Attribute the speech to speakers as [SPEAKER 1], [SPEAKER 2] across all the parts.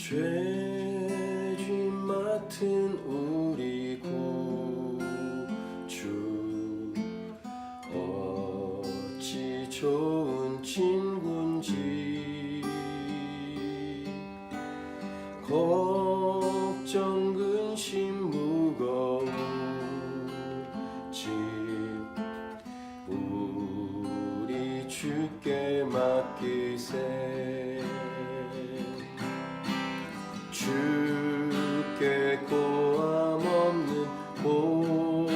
[SPEAKER 1] 죄짐 맡은 우리 구주 어찌 좋은 친군지 걱정 근심 무거운 짐 우리 주께 맡기세 주께 고함 없는 보로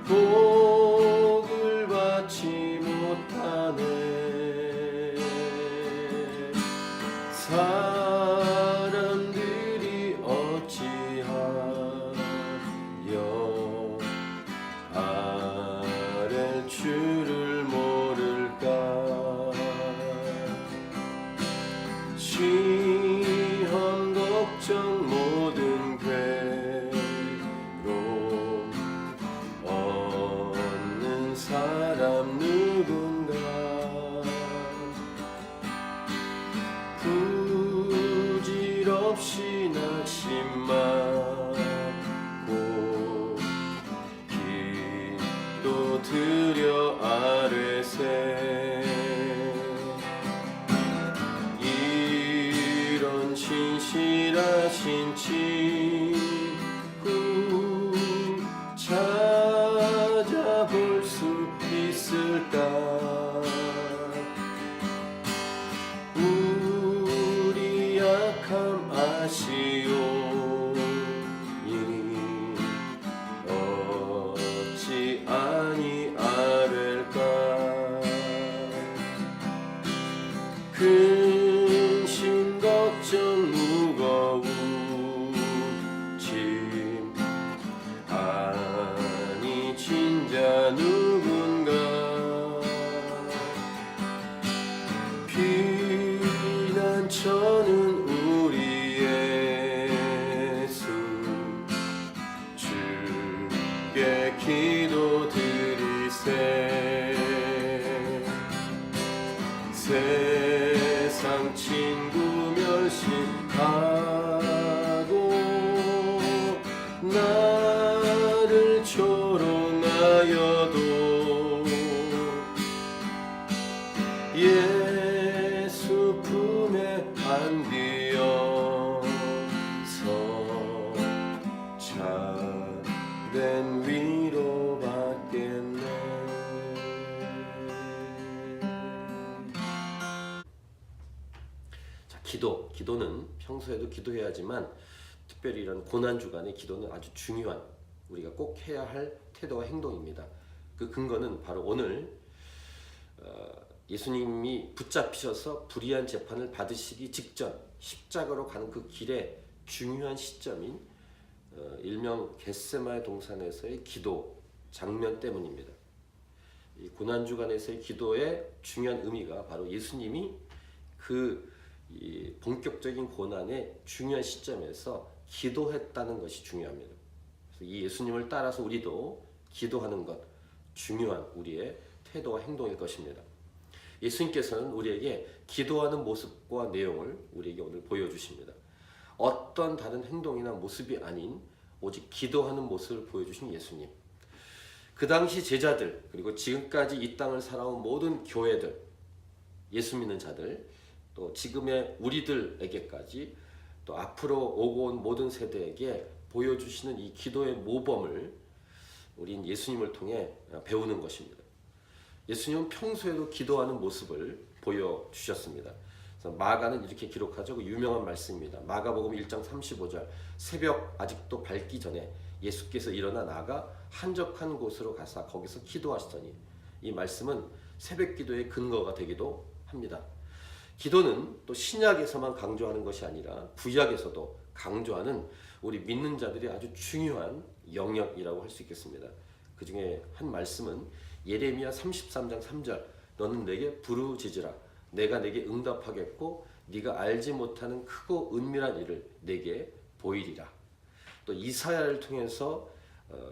[SPEAKER 1] 복을 받지 못하네 사람들이 어찌하여 아랠 줄을 모를까 시험 걱정 모든 괴로움 없는 사람 누군가 부질없이 낙심하고 기도 드려 아뢰세 신실하신 친구 찾아볼 수 있을까 우리 약함 아시오니 어찌 아니 아랠까 근심 걱정 무거운 짐 아니 진자 누군가 피난처는 우리 예수 주께 기도 드리세 세상 친구 멸시하고 나를 조롱하여도 예수 품에 안기어서 참된 위로 받겠네. 기도는 평소에도 기도해야지만 특별히 이런 고난주간의 기도는 아주 중요한 우리가 꼭 해야 할 태도와 행동입니다. 그 근거는 바로 오늘 예수님이 붙잡히셔서 불의한 재판을 받으시기 직전 십자가로 가는 그 길의 중요한 시점인 일명 겟세마네 동산에서의 기도 장면 때문입니다. 이 고난주간에서의 기도의 중요한 의미가 바로 예수님이 이 본격적인 고난의 중요한 시점에서 기도했다는 것이 중요합니다. 그래서 이 예수님을 따라서 우리도 기도하는 것 중요한 우리의 태도와 행동일 것입니다. 예수님께서는 우리에게 기도하는 모습과 내용을 우리에게 오늘 보여주십니다. 어떤 다른 행동이나 모습이 아닌 오직 기도하는 모습을 보여주신 예수님. 그 당시 제자들 그리고 지금까지 이 땅을 살아온 모든 교회들 예수 믿는 자들 또 지금의 우리들에게까지 또 앞으로 오고 온 모든 세대에게 보여주시는 이 기도의 모범을 우린 예수님을 통해 배우는 것입니다. 예수님은 평소에도 기도하는 모습을 보여주셨습니다. 그래서 마가는 이렇게 기록하죠. 그 유명한 말씀입니다. 마가복음 1장 35절 새벽 아직도 밝기 전에 예수께서 일어나 나가 한적한 곳으로 가사 거기서 기도하시더니 이 말씀은 새벽 기도의 근거가 되기도 합니다. 기도는 또 신약에서만 강조하는 것이 아니라 구약에서도 강조하는 우리 믿는 자들이 아주 중요한 영역이라고 할 수 있겠습니다. 그 중에 한 말씀은 예레미야 33장 3절 너는 내게 부르짖으라 내가 내게 응답하겠고 네가 알지 못하는 크고 은밀한 일을 내게 보이리라. 또 이사야를 통해서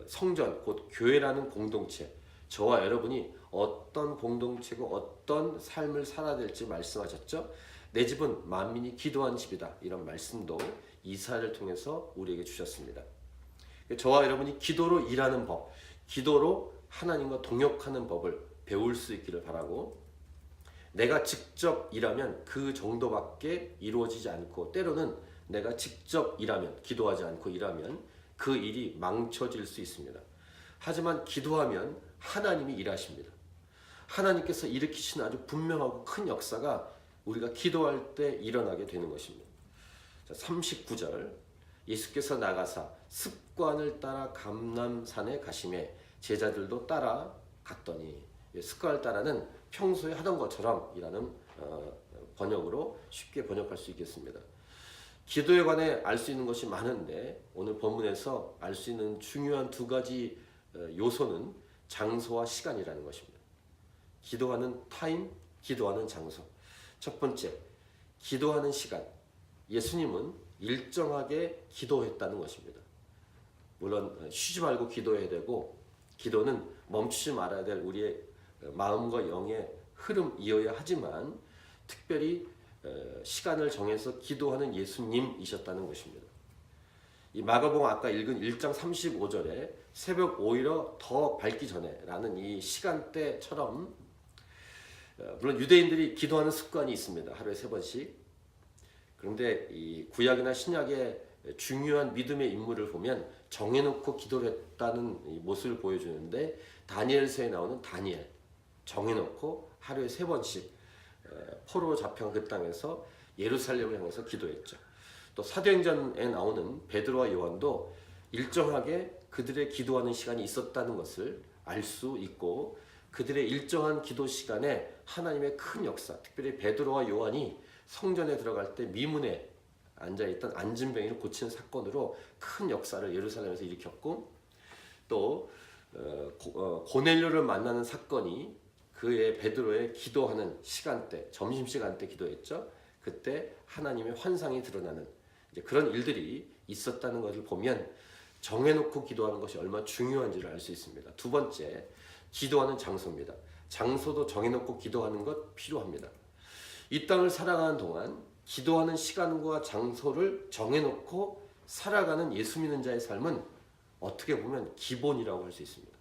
[SPEAKER 1] 성전 곧 교회라는 공동체 저와 여러분이 어떤 공동체고 어떤 삶을 살아야 될지 말씀하셨죠. 내 집은 만민이 기도한 집이다. 이런 말씀도 이사야를 통해서 우리에게 주셨습니다. 저와 여러분이 기도로 일하는 법, 기도로 하나님과 동역하는 법을 배울 수 있기를 바라고, 내가 직접 일하면 그 정도밖에 이루어지지 않고, 때로는 내가 직접 일하면, 기도하지 않고 일하면 그 일이 망쳐질 수 있습니다. 하지만 기도하면 하나님이 일하십니다. 하나님께서 일으키시는 아주 분명하고 큰 역사가 우리가 기도할 때 일어나게 되는 것입니다. 39절, 예수께서 나가사 습관을 따라 감람산에 가시매 제자들도 따라갔더니, 습관을 따라는 평소에 하던 것처럼 이라는 번역으로 쉽게 번역할 수 있겠습니다. 기도에 관해 알 수 있는 것이 많은데 오늘 본문에서 알 수 있는 중요한 두 가지 요소는 장소와 시간이라는 것입니다. 기도하는 타임, 기도하는 장소. 첫 번째, 기도하는 시간. 예수님은 일정하게 기도했다는 것입니다. 물론 쉬지 말고 기도해야 되고, 기도는 멈추지 말아야 될 우리의 마음과 영의 흐름이어야 하지만, 특별히 시간을 정해서 기도하는 예수님이셨다는 것입니다. 이 마가복음 아까 읽은 1장 35절에 새벽 오히려 더 밝기 전에 라는 이 시간대처럼, 물론 유대인들이 기도하는 습관이 있습니다. 하루에 3번씩. 그런데 이 구약이나 신약의 중요한 믿음의 인물을 보면 정해놓고 기도를 했다는 이 모습을 보여주는데, 다니엘서에 나오는 다니엘, 정해놓고 하루에 3번씩 포로로 잡혀간 그 땅에서 예루살렘을 향해서 기도했죠. 또 사도행전에 나오는 베드로와 요한도 일정하게 그들의 기도하는 시간이 있었다는 것을 알 수 있고, 그들의 일정한 기도 시간에 하나님의 큰 역사, 특별히 베드로와 요한이 성전에 들어갈 때 미문에 앉아있던 안진병이를 고치는 사건으로 큰 역사를 예루살렘에서 일으켰고, 또 고넬료를 만나는 사건이 그의 베드로의 기도하는 시간대, 점심시간 때 기도했죠. 그때 하나님의 환상이 드러나는 이제 그런 일들이 있었다는 것을 보면 정해놓고 기도하는 것이 얼마나 중요한지를 알 수 있습니다. 두 번째, 기도하는 장소입니다. 장소도 정해놓고 기도하는 것 필요합니다. 이 땅을 살아가는 동안 기도하는 시간과 장소를 정해놓고 살아가는 예수 믿는 자의 삶은 어떻게 보면 기본이라고 할 수 있습니다.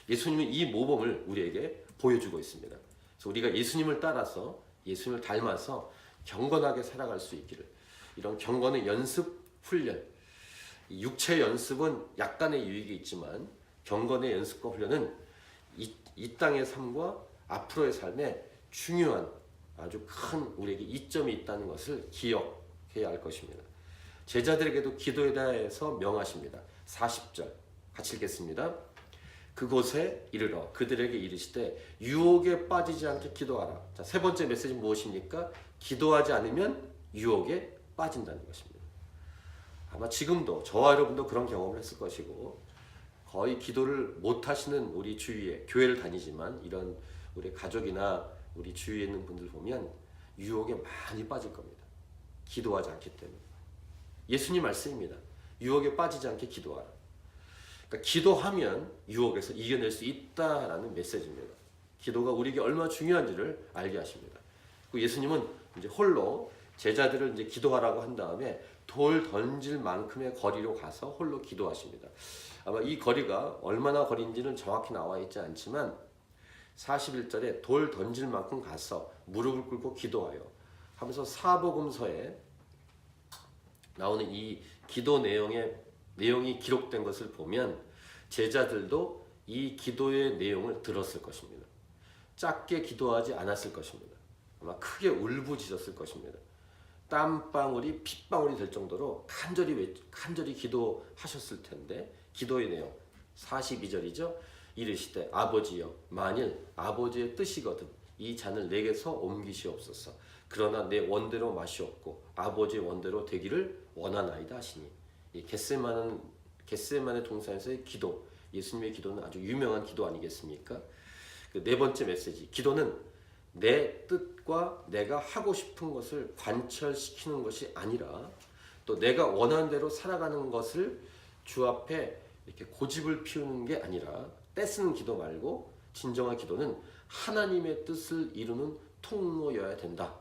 [SPEAKER 1] 예수님은 이 모범을 우리에게 보여주고 있습니다. 그래서 우리가 예수님을 따라서, 예수님을 닮아서 경건하게 살아갈 수 있기를, 이런 경건의 연습, 훈련, 육체 연습은 약간의 유익이 있지만 경건의 연습과 훈련은 이 땅의 삶과 앞으로의 삶에 중요한 아주 큰 우리에게 이점이 있다는 것을 기억해야 할 것입니다. 제자들에게도 기도에 대해서 명하십니다. 40절 같이 읽겠습니다. 그곳에 이르러 그들에게 이르시되 유혹에 빠지지 않게 기도하라. 자, 세 번째 메시지는 무엇입니까? 기도하지 않으면 유혹에 빠진다는 것입니다. 아마 지금도 저와 여러분도 그런 경험을 했을 것이고, 거의 기도를 못 하시는 우리 주위에, 교회를 다니지만 이런 우리 가족이나 우리 주위에 있는 분들 보면 유혹에 많이 빠질 겁니다. 기도하지 않기 때문에. 예수님 말씀입니다. 유혹에 빠지지 않게 기도하라. 그러니까 기도하면 유혹에서 이겨낼 수 있다라는 메시지입니다. 기도가 우리에게 얼마나 중요한지를 알게 하십니다. 그 예수님은 이제 홀로 제자들을 이제 기도하라고 한 다음에 돌 던질 만큼의 거리로 가서 홀로 기도하십니다. 아마 이 거리가 얼마나 거리인지는 정확히 나와 있지 않지만 41절에 돌 던질 만큼 가서 무릎을 꿇고 기도하여 하면서 사복음서에 나오는 이 기도 내용이 기록된 것을 보면 제자들도 이 기도의 내용을 들었을 것입니다. 작게 기도하지 않았을 것입니다. 아마 크게 울부짖었을 것입니다. 땀방울이 핏방울이 될 정도로 간절히 기도하셨을 텐데, 기도의 내용 42절이죠. 이르시되 아버지여, 만일 아버지의 뜻이거든 이 잔을 내게서 옮기시옵소서. 그러나 내 원대로 마시옵고 아버지의 원대로 되기를 원하나이다 하시니, 이 겟세마네 동산에서의 기도, 예수님의 기도는 아주 유명한 기도 아니겠습니까? 그 네 번째 메시지, 기도는 내 뜻과 내가 하고 싶은 것을 관철시키는 것이 아니라, 또 내가 원하는 대로 살아가는 것을 주 앞에 이렇게 고집을 피우는 게 아니라, 떼쓰는 기도 말고 진정한 기도는 하나님의 뜻을 이루는 통로여야 된다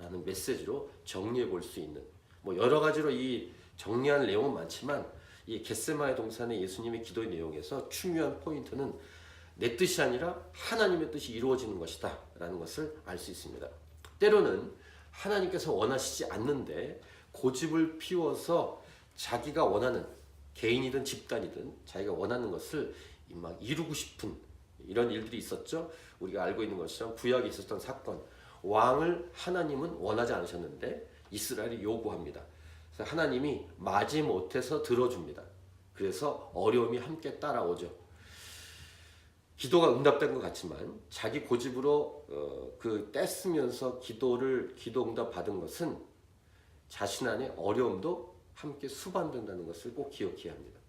[SPEAKER 1] 라는 메시지로 정리해 볼 수 있는, 뭐 여러 가지로 이 정리한 내용은 많지만 이 겟세마네 동산의 예수님의 기도의 내용에서 중요한 포인트는 내 뜻이 아니라 하나님의 뜻이 이루어지는 것이다 라는 것을 알 수 있습니다. 때로는 하나님께서 원하시지 않는데 고집을 피워서 자기가 원하는, 개인이든 집단이든 자기가 원하는 것을 막 이루고 싶은 이런 일들이 있었죠. 우리가 알고 있는 것처럼 구약에 있었던 사건, 왕을 하나님은 원하지 않으셨는데 이스라엘이 요구합니다. 그래서 하나님이 마지못해서 들어줍니다. 그래서 어려움이 함께 따라오죠. 기도가 응답된 것 같지만 자기 고집으로 떼쓰면서 기도 응답 받은 것은 자신 안에 어려움도 함께 수반된다는 것을 꼭 기억해야 합니다.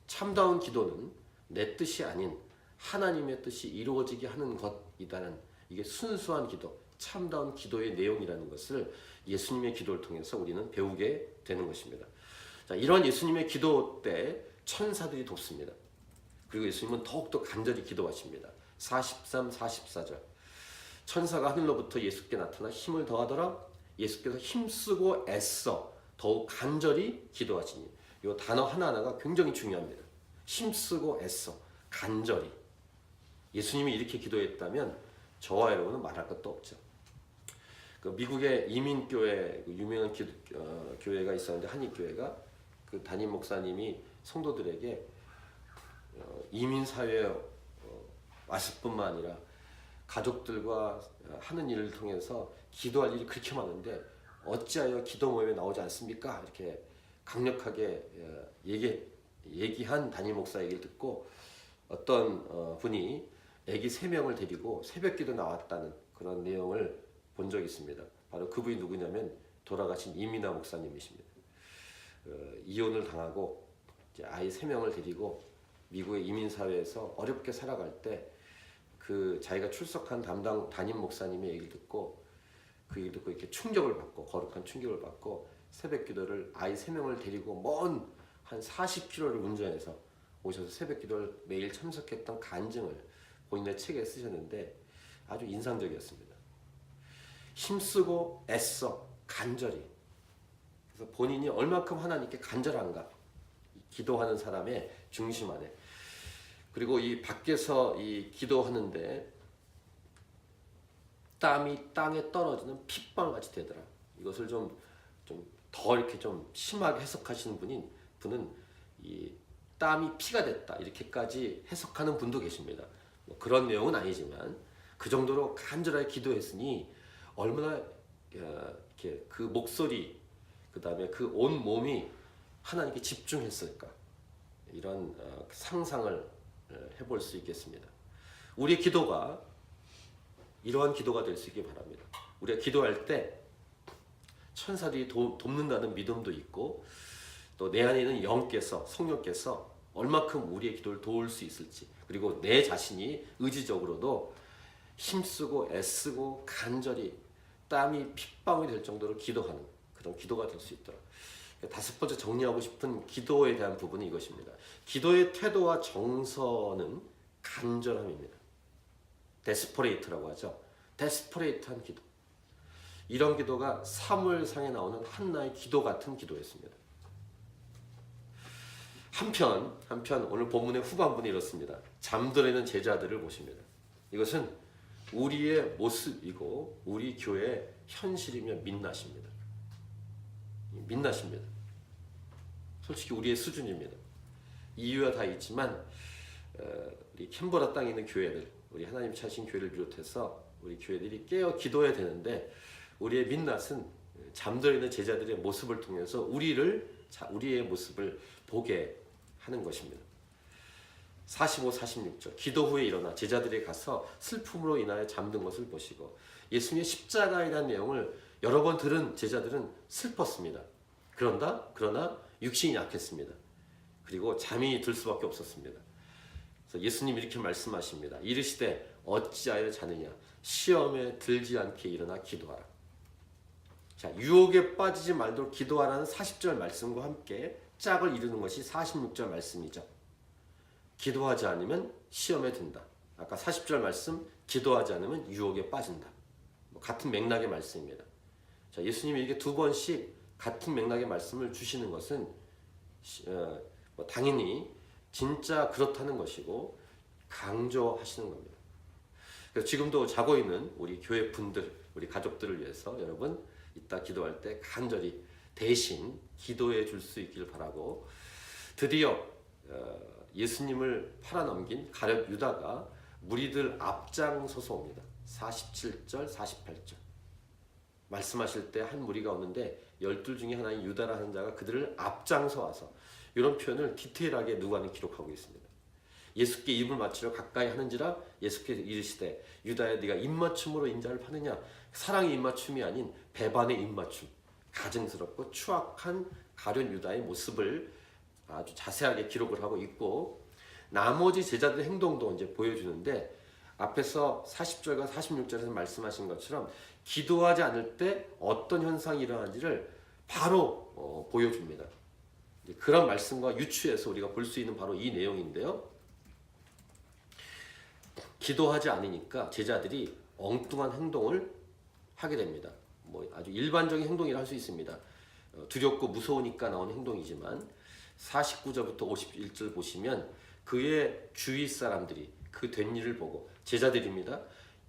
[SPEAKER 1] 참다운 기도는 내 뜻이 아닌 하나님의 뜻이 이루어지게 하는 것이다는, 이게 순수한 기도, 참다운 기도의 내용이라는 것을 예수님의 기도를 통해서 우리는 배우게 되는 것입니다. 자, 이런 예수님의 기도 때 천사들이 돕습니다. 그리고 예수님은 더욱더 간절히 기도하십니다. 43, 44절. 천사가 하늘로부터 예수께 나타나 힘을 더하더라. 예수께서 힘쓰고 애써 더욱 간절히 기도하시니. 이 단어 하나하나가 굉장히 중요합니다. 힘쓰고 애써, 간절히. 예수님이 이렇게 기도했다면 저와 여러분은 말할 것도 없죠. 그 미국의 이민교회, 유명한 교회가 있었는데, 한인교회가 그 담임 목사님이 성도들에게 이민사회에 왔을 뿐만 아니라 가족들과 하는 일을 통해서 기도할 일이 그렇게 많은데 어찌하여 기도 모임에 나오지 않습니까? 이렇게 강력하게 얘기한 담임 목사 얘기를 듣고 어떤 분이 아기 3명을 데리고 새벽기도 나왔다는 그런 내용을 본 적이 있습니다. 바로 그분이 누구냐면 돌아가신 이민아 목사님이십니다. 이혼을 당하고 이제 아이 3명을 데리고 미국의 이민사회에서 어렵게 살아갈 때 그 자기가 출석한 담임 목사님의 얘기를 듣고 그 얘기를 듣고 이렇게 충격을 받고, 거룩한 충격을 받고 새벽기도를 아이 3명을 데리고 먼 한 40km를 운전해서 오셔서 새벽기도를 매일 참석했던 간증을 본인의 책에 쓰셨는데 아주 인상적이었습니다. 힘쓰고 애써 간절히. 그래서 본인이 얼마큼 하나님께 간절한가, 기도하는 사람의 중심 안에. 그리고 이 밖에서 이 기도하는데 땀이 땅에 떨어지는 핏방울 같이 되더라. 이것을 좀 더 이렇게 좀 심하게 해석하시는 분은 이 땀이 피가 됐다, 이렇게까지 해석하는 분도 계십니다. 뭐 그런 내용은 아니지만 그 정도로 간절하게 기도했으니 얼마나 이렇게 그 목소리, 그 다음에 그 온 몸이 하나님께 집중했을까, 이런 상상을 해볼 수 있겠습니다. 우리의 기도가 이러한 기도가 될 수 있기 바랍니다. 우리가 기도할 때 천사들이 돕는다는 믿음도 있고, 또 내 안에 있는 영께서, 성령께서 얼마큼 우리의 기도를 도울 수 있을지, 그리고 내 자신이 의지적으로도 힘쓰고 애쓰고 간절히 땀이 핏방울이 될 정도로 기도하는 그런 기도가 될 수 있도록. 5번째 정리하고 싶은 기도에 대한 부분이 이것입니다. 기도의 태도와 정서는 간절함입니다. 데스퍼레이트라고 하죠. 데스퍼레이트한 기도. 이런 기도가 사무엘상에 나오는 한나의 기도 같은 기도였습니다. 한편 오늘 본문의 후반부는 이렇습니다. 잠들어 있는 제자들을 보십니다. 이것은 우리의 모습이고 우리 교회의 현실이며 민낯입니다. 민낯입니다. 솔직히 우리의 수준입니다. 이유가 다 있지만 우리 캔버라 땅에 있는 교회들, 우리 하나님 찾으신 교회를 비롯해서 우리 교회들이 깨어 기도해야 되는데, 우리의 민낯은 잠들어 있는 제자들의 모습을 통해서 우리의 모습을 보게 하는 것입니다. 45, 46절. 기도 후에 일어나 제자들이 가서 슬픔으로 인하여 잠든 것을 보시고, 예수님의 십자가에 대한 내용을 여러 번 들은 제자들은 슬펐습니다. 그러나 육신이 약했습니다. 그리고 잠이 들 수밖에 없었습니다. 그래서 예수님 이렇게 말씀하십니다. 이르시되 어찌하여 자느냐, 시험에 들지 않게 일어나 기도하라. 자, 유혹에 빠지지 말도록 기도하라는 40절 말씀과 함께 짝을 이루는 것이 46절 말씀이죠. 기도하지 않으면 시험에 든다. 아까 40절 말씀, 기도하지 않으면 유혹에 빠진다. 같은 맥락의 말씀입니다. 자, 예수님이 이게 두 번씩 같은 맥락의 말씀을 주시는 것은 당연히 진짜 그렇다는 것이고 강조하시는 겁니다. 그래서 지금도 자고 있는 우리 교회 분들, 우리 가족들을 위해서 여러분 이따 기도할 때 간절히 대신 기도해 줄 수 있기를 바라고, 드디어 예수님을 팔아넘긴 가룟 유다가 무리들 앞장서서 옵니다. 47절, 48절 말씀하실 때 한 무리가 오는데 12 중에 하나인 유다라는 자가 그들을 앞장서 와서, 이런 표현을 디테일하게 누가는 기록하고 있습니다. 예수께 입을 맞추려 가까이 하는지라 예수께서 이르시되 유다야 네가 입맞춤으로 인자를 파느냐. 사랑의 입맞춤이 아닌 배반의 입맞춤, 가증스럽고 추악한 가룟 유다의 모습을 아주 자세하게 기록을 하고 있고, 나머지 제자들의 행동도 이제 보여주는데, 앞에서 40절과 46절에서 말씀하신 것처럼 기도하지 않을 때 어떤 현상이 일어나는지를 바로 보여줍니다. 그런 말씀과 유추해서 우리가 볼 수 있는 바로 이 내용인데요. 기도하지 않으니까 제자들이 엉뚱한 행동을 하게 됩니다. 아주 일반적인 행동이라 할 수 있습니다. 두렵고 무서우니까 나온 행동이지만 49절부터 51절 보시면 그의 주위 사람들이 그 된 일을 보고, 제자들입니다,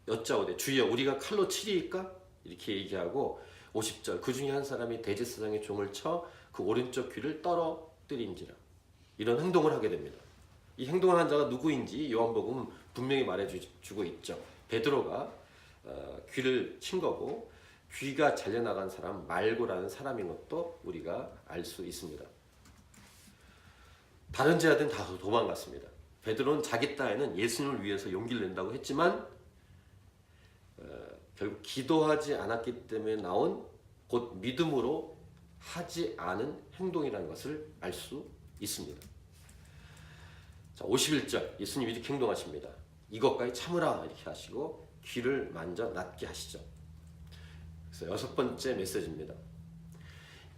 [SPEAKER 1] 여짜오되 주여 우리가 칼로 치리이까? 이렇게 얘기하고, 50절 그 중에 한 사람이 대제사장의 종을 쳐 그 오른쪽 귀를 떨어뜨린지라. 이런 행동을 하게 됩니다. 이 행동을 한 자가 누구인지 요한복음은 분명히 말해주고 있죠. 베드로가 귀를 친 거고, 귀가 잘려나간 사람 말고라는 사람인 것도 우리가 알 수 있습니다. 다른 제자들은 다 도망갔습니다. 베드로는 자기 딴에는 예수님을 위해서 용기를 낸다고 했지만 결국 기도하지 않았기 때문에 나온 곧 믿음으로 하지 않은 행동이라는 것을 알 수 있습니다. 자, 51절 예수님이 이렇게 행동하십니다. 이것까지 참으라 이렇게 하시고 귀를 만져 낫게 하시죠. 그래서 여섯 번째 메시지입니다.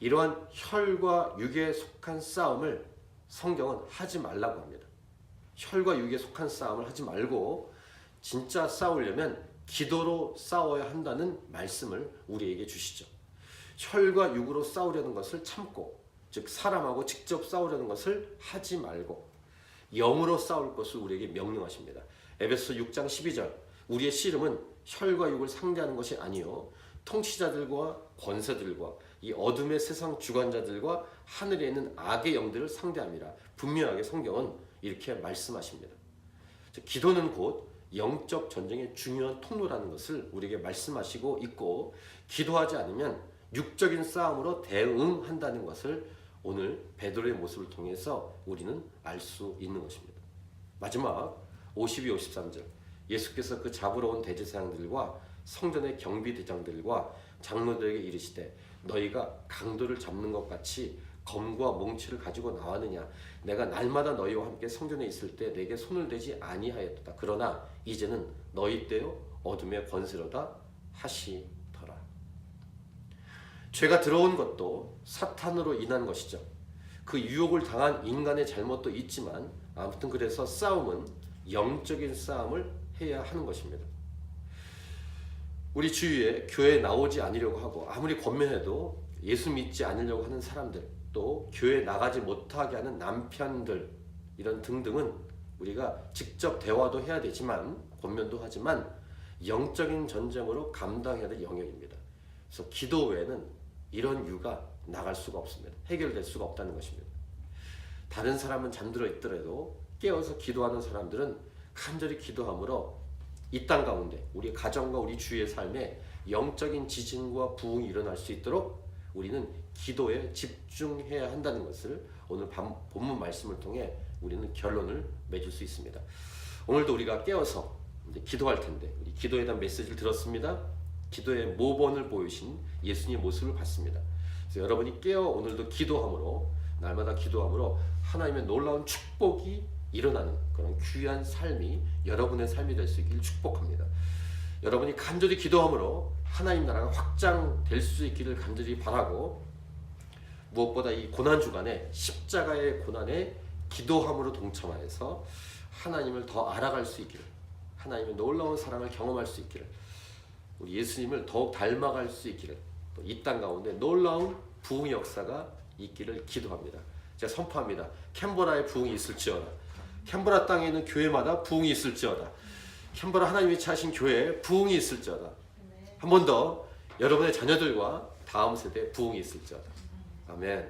[SPEAKER 1] 이러한 혈과 육에 속한 싸움을 성경은 하지 말라고 합니다. 혈과 육에 속한 싸움을 하지 말고 진짜 싸우려면 기도로 싸워야 한다는 말씀을 우리에게 주시죠. 혈과 육으로 싸우려는 것을 참고, 즉 사람하고 직접 싸우려는 것을 하지 말고 영으로 싸울 것을 우리에게 명령하십니다. 에베소 6장 12절 우리의 씨름은 혈과 육을 상대하는 것이 아니요 통치자들과 권세들과 이 어둠의 세상 주관자들과 하늘에 있는 악의 영들을 상대함이라. 분명하게 성경은 이렇게 말씀하십니다. 기도는 곧 영적 전쟁의 중요한 통로라는 것을 우리에게 말씀하시고 있고, 기도하지 않으면 육적인 싸움으로 대응한다는 것을 오늘 베드로의 모습을 통해서 우리는 알 수 있는 것입니다. 마지막 52, 53절 예수께서 그 잡으러 온 대제사장들과 성전의 경비대장들과 장로들에게 이르시되 너희가 강도를 잡는 것 같이 검과 몽치를 가지고 나왔느냐. 내가 날마다 너희와 함께 성전에 있을 때 내게 손을 대지 아니하였다. 그러나 이제는 너희 때요 어둠의 권세로다 하시더라. 죄가 들어온 것도 사탄으로 인한 것이죠. 그 유혹을 당한 인간의 잘못도 있지만 아무튼 그래서 싸움은 영적인 싸움을 해야 하는 것입니다. 우리 주위에 교회에 나오지 않으려고 하고 아무리 권면해도 예수 믿지 않으려고 하는 사람들, 또 교회에 나가지 못하게 하는 남편들, 이런 등등은 우리가 직접 대화도 해야 되지만 권면도 하지만 영적인 전쟁으로 감당해야 될 영역입니다. 그래서 기도 외에는 이런 유가 나갈 수가 없습니다. 해결될 수가 없다는 것입니다. 다른 사람은 잠들어 있더라도 깨어서 기도하는 사람들은 간절히 기도함으로 이 땅 가운데 우리 가정과 우리 주위의 삶에 영적인 지진과 부흥이 일어날 수 있도록 우리는 기도에 집중해야 한다는 것을 오늘 본문 말씀을 통해 우리는 결론을 맺을 수 있습니다. 오늘도 우리가 깨어서 이제 기도할 텐데, 우리 기도에 대한 메시지를 들었습니다. 기도의 모본을 보이신 예수님의 모습을 봤습니다. 그래서 여러분이 깨어 오늘도 기도함으로, 날마다 기도함으로 하나님의 놀라운 축복이 일어나는 그런 귀한 삶이 여러분의 삶이 될 수 있기를 축복합니다. 여러분이 간절히 기도함으로 하나님 나라가 확장될 수 있기를 간절히 바라고, 무엇보다 이 고난주간에 십자가의 고난에 기도함으로 동참하여서 하나님을 더 알아갈 수 있기를, 하나님의 놀라운 사랑을 경험할 수 있기를, 우리 예수님을 더욱 닮아갈 수 있기를 또 이 땅 가운데 놀라운 부흥의 역사가 있기를 기도합니다. 제가 선포합니다. 캔버라에 부흥이 있을지어다. 캔버라 땅에 있는 교회마다 부흥이 있을지어다. 캔버라 하나님이 차신 교회에 부흥이 있을지어다. 한 번 더 여러분의 자녀들과 다음 세대에 부흥이 있을지어다. 아멘.